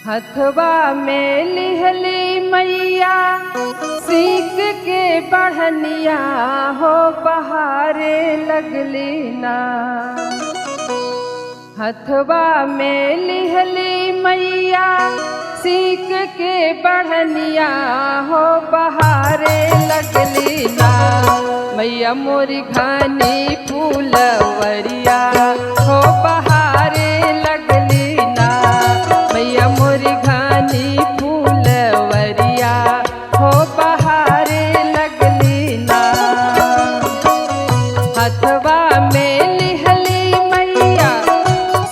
हथवा में लिहली मैया सीख के बढ़निया हो बहारे लगली ना। हथवा में लिहली मैया सीख के बढ़निया हो बहारे लगली ना। मैया मोरी घनी फूलवरिया हो बहारे लगली ना। मैया मोरी घनी फूलवरिया हो बहारे लगली ना। हथवा में लिहली मैया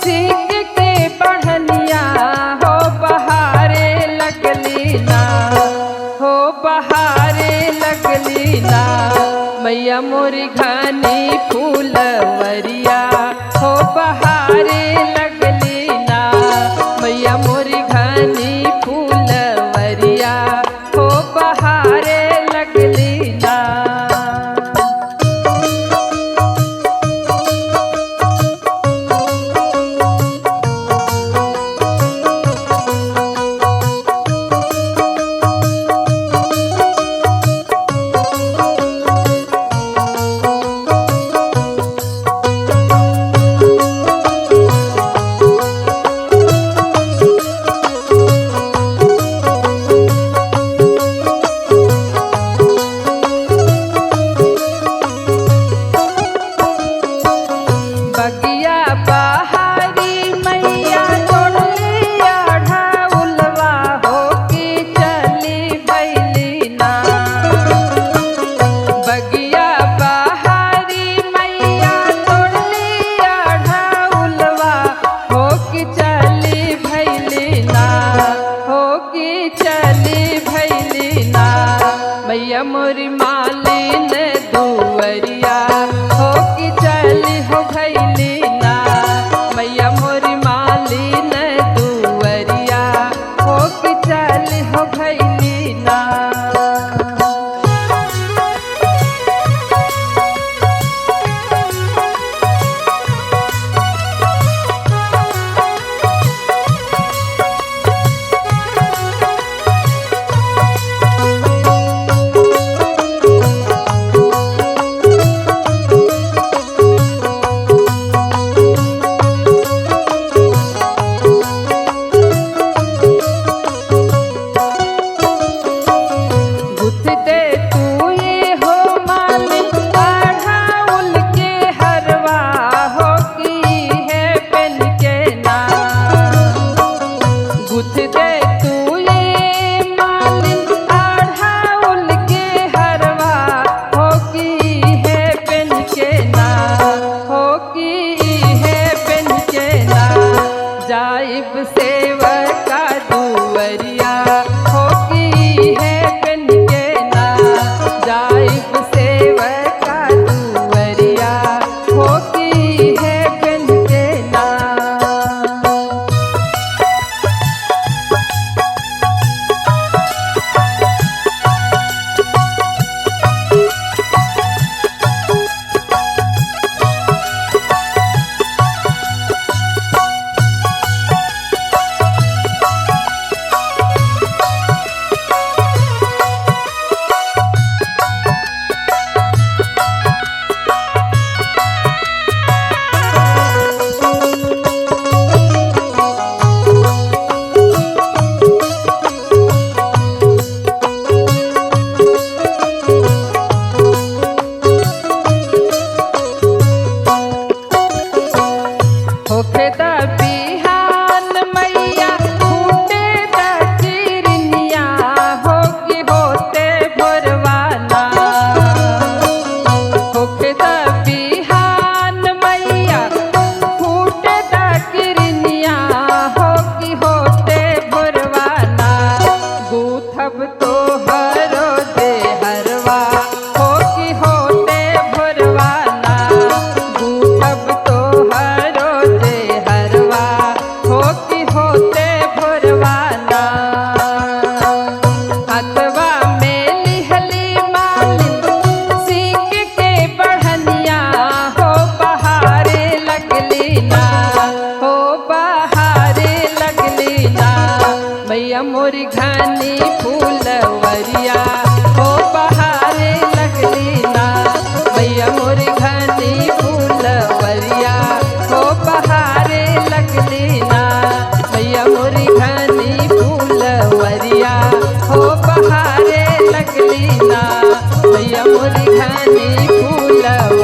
सीख के बढ़निया हो बहारे लगली ना। हो बहारे लगली ना। मैया मोरी घनी फूलवरिया हो बहारे लगली ना। मैया मोरी घनी फूलवरिया हो बहारे लगली ना। बगिया बहारी मैया तोड़लिया ढाउलवा हो की चली भैली ना। बगिया बहारी मैया तोड़लिया ढाउलवा हो की चली भैली ना। हो की चली भैली ना। मैया मोरी मालिन दुवरिया हो की चली हो भैली ना। मैया मोरी मालिन दुवरिया हो की चली हो भैली ना। जाइब सेवका दुवरिया हो की है पेन के ना। जाइब सेवका दुवरिया हो की है पेन के ना। होखे द बिहान मैया फूटे द चिरनिया हो की होते भोरवाना। होखे द बिहान मैया फूटे द चिरनिया हो की होते भोरवाना। गूथब तो हरो दे हरवा हो की होते भोरवाना। गूथब तो हरो दे हरवा हो बहारे लगली ना मैया मोरी घनी फूलवा